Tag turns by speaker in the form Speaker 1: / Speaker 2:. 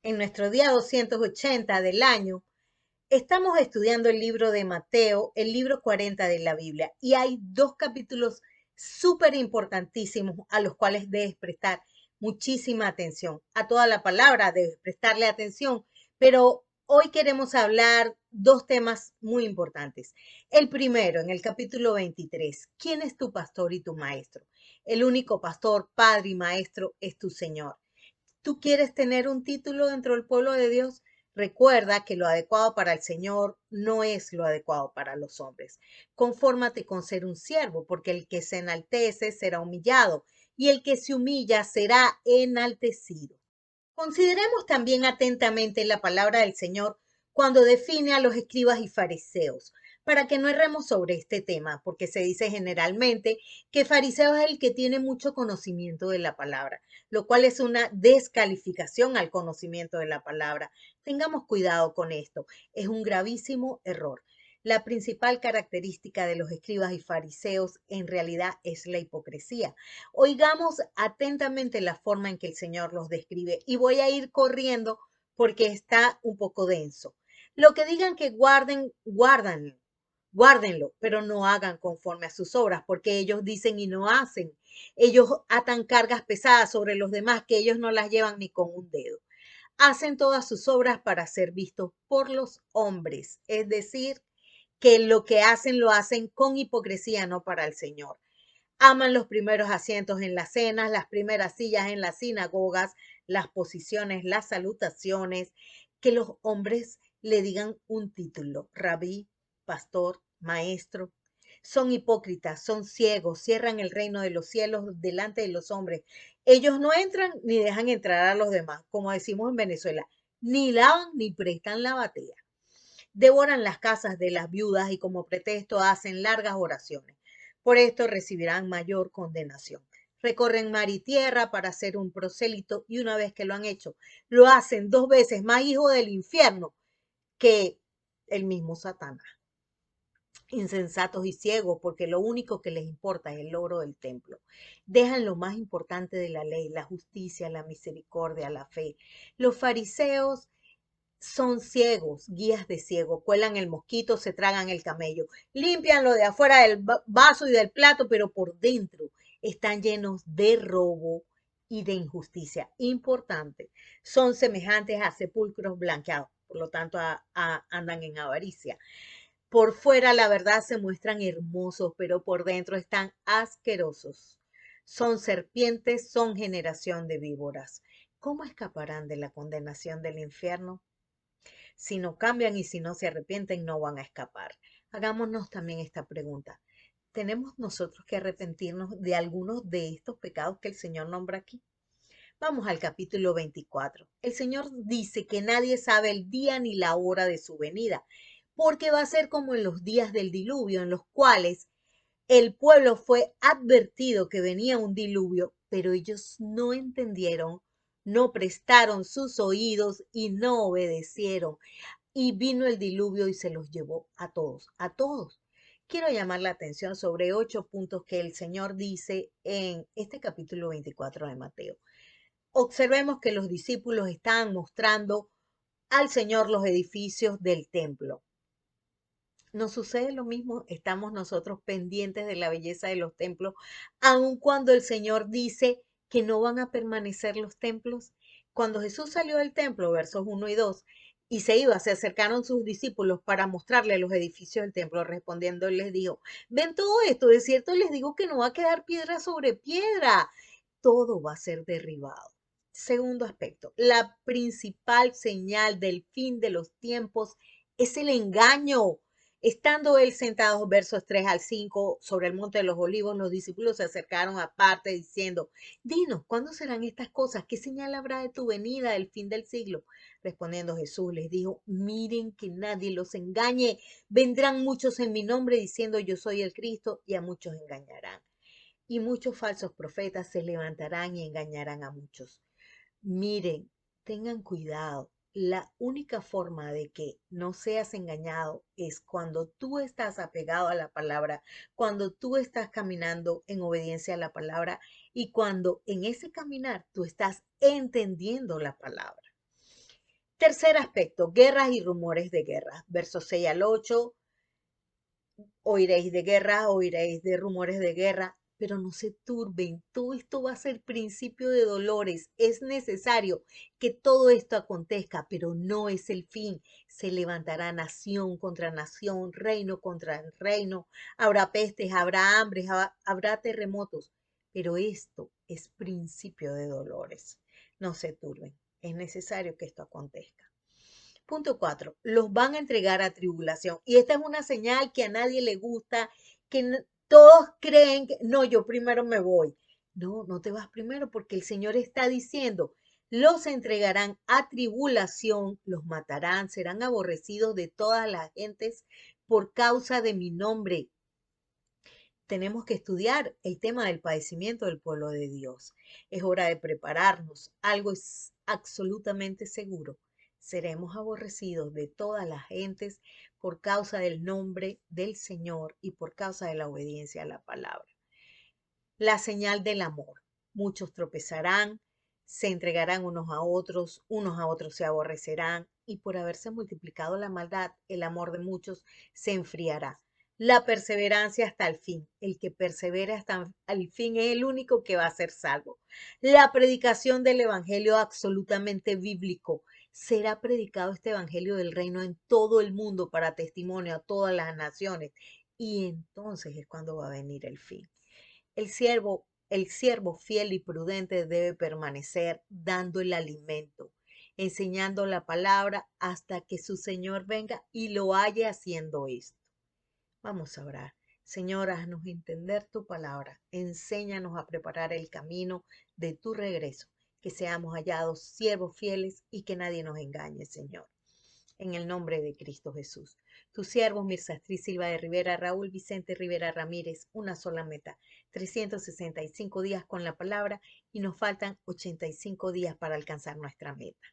Speaker 1: En nuestro día 280 del año, estamos estudiando el libro de Mateo, el libro 40 de la Biblia, y hay dos capítulos súper importantísimos a los cuales debes prestar muchísima atención. A toda la palabra debes prestarle atención, pero hoy queremos hablar dos temas muy importantes. El primero, en el capítulo 23, ¿quién es tu pastor y tu maestro? El único pastor, padre y maestro es tu Señor. ¿Tú quieres tener un título dentro del pueblo de Dios? Recuerda que lo adecuado para el Señor no es lo adecuado para los hombres. Confórmate con ser un siervo, porque el que se enaltece será humillado y el que se humilla será enaltecido. Consideremos también atentamente la palabra del Señor cuando define a los escribas y fariseos, para que no erremos sobre este tema, porque se dice generalmente que fariseo es el que tiene mucho conocimiento de la palabra, lo cual es una descalificación al conocimiento de la palabra. Tengamos cuidado con esto, es un gravísimo error. La principal característica de los escribas y fariseos en realidad es la hipocresía. Oigamos atentamente la forma en que el Señor los describe y voy a ir corriendo porque está un poco denso. Lo que digan que guarden, guárdenlo, pero no hagan conforme a sus obras, porque ellos dicen y no hacen. Ellos atan cargas pesadas sobre los demás que ellos no las llevan ni con un dedo. Hacen todas sus obras para ser vistos por los hombres, es decir, que lo que hacen lo hacen con hipocresía, no para el Señor. Aman los primeros asientos en las cenas, las primeras sillas en las sinagogas, las posiciones, las salutaciones, que los hombres le digan un título, rabí, pastor, maestro. Son hipócritas, son ciegos, cierran el reino de los cielos delante de los hombres. Ellos no entran ni dejan entrar a los demás, como decimos en Venezuela, ni lavan ni prestan la batea. Devoran las casas de las viudas y como pretexto hacen largas oraciones. Por esto recibirán mayor condenación. Recorren mar y tierra para ser un prosélito y una vez que lo han hecho, lo hacen dos veces más hijo del infierno que el mismo Satanás. Insensatos y ciegos, porque lo único que les importa es el logro del templo. Dejan lo más importante de la ley, la justicia, la misericordia, la fe. Los fariseos son ciegos, guías de ciego, cuelan el mosquito, se tragan el camello, limpian lo de afuera del vaso y del plato, pero por dentro están llenos de robo y de injusticia. Importante, son semejantes a sepulcros blanqueados, por lo tanto andan en avaricia. Por fuera, la verdad, se muestran hermosos, pero por dentro están asquerosos. Son serpientes, son generación de víboras. ¿Cómo escaparán de la condenación del infierno? Si no cambian y si no se arrepienten, no van a escapar. Hagámonos también esta pregunta. ¿Tenemos nosotros que arrepentirnos de algunos de estos pecados que el Señor nombra aquí? Vamos al capítulo 24. El Señor dice que nadie sabe el día ni la hora de su venida, porque va a ser como en los días del diluvio, en los cuales el pueblo fue advertido que venía un diluvio, pero ellos no entendieron, no prestaron sus oídos y no obedecieron. Y vino el diluvio y se los llevó a todos, a todos. Quiero llamar la atención sobre 8 puntos que el Señor dice en este capítulo 24 de Mateo. Observemos que los discípulos estaban mostrando al Señor los edificios del templo. Nos sucede lo mismo, estamos nosotros pendientes de la belleza de los templos, aun cuando el Señor dice que no van a permanecer los templos. Cuando Jesús salió del templo, versos 1 y 2, y se iba, se acercaron sus discípulos para mostrarle los edificios del templo, respondiendo, él les dijo, ven todo esto, de cierto les digo que no va a quedar piedra sobre piedra, todo va a ser derribado. Segundo aspecto, la principal señal del fin de los tiempos es el engaño. Estando él sentado, versos 3 al 5, sobre el monte de los olivos, los discípulos se acercaron aparte diciendo, dinos, ¿cuándo serán estas cosas? ¿Qué señal habrá de tu venida, del fin del siglo? Respondiendo Jesús les dijo, miren que nadie los engañe. Vendrán muchos en mi nombre diciendo yo soy el Cristo y a muchos engañarán. Y muchos falsos profetas se levantarán y engañarán a muchos. Miren, tengan cuidado. La única forma de que no seas engañado es cuando tú estás apegado a la palabra, cuando tú estás caminando en obediencia a la palabra y cuando en ese caminar tú estás entendiendo la palabra. Tercer aspecto, guerras y rumores de guerra. Versos 6 al 8, oiréis de guerra, oiréis de rumores de guerra, pero no se turben. Todo esto va a ser principio de dolores. Es necesario que todo esto acontezca, pero no es el fin. Se levantará nación contra nación, reino contra reino. Habrá pestes, habrá hambres, habrá terremotos. Pero esto es principio de dolores. No se turben. Es necesario que esto acontezca. Punto 4. Los van a entregar a tribulación. Y esta es una señal que a nadie le gusta, que todos creen que, no, yo primero me voy. No, no te vas primero porque el Señor está diciendo, los entregarán a tribulación, los matarán, serán aborrecidos de todas las gentes por causa de mi nombre. Tenemos que estudiar el tema del padecimiento del pueblo de Dios. Es hora de prepararnos. Algo es absolutamente seguro. Seremos aborrecidos de todas las gentes por causa del nombre del Señor y por causa de la obediencia a la palabra. La señal del amor. Muchos tropezarán, se entregarán unos a otros se aborrecerán, y por haberse multiplicado la maldad, el amor de muchos se enfriará. La perseverancia hasta el fin. El que persevera hasta el fin es el único que va a ser salvo. La predicación del evangelio absolutamente bíblico. Será predicado este evangelio del reino en todo el mundo para testimonio a todas las naciones. Y entonces es cuando va a venir el fin. El siervo fiel y prudente debe permanecer dando el alimento, enseñando la palabra hasta que su Señor venga y lo halle haciendo esto. Vamos a orar. Señor, haznos entender tu palabra. Enséñanos a preparar el camino de tu regreso. Que seamos hallados siervos fieles y que nadie nos engañe, Señor. En el nombre de Cristo Jesús. Tus siervos, Mirza Astrid Silva de Rivera, Raúl Vicente Rivera Ramírez, una sola meta, 365 días con la palabra y nos faltan 85 días para alcanzar nuestra meta.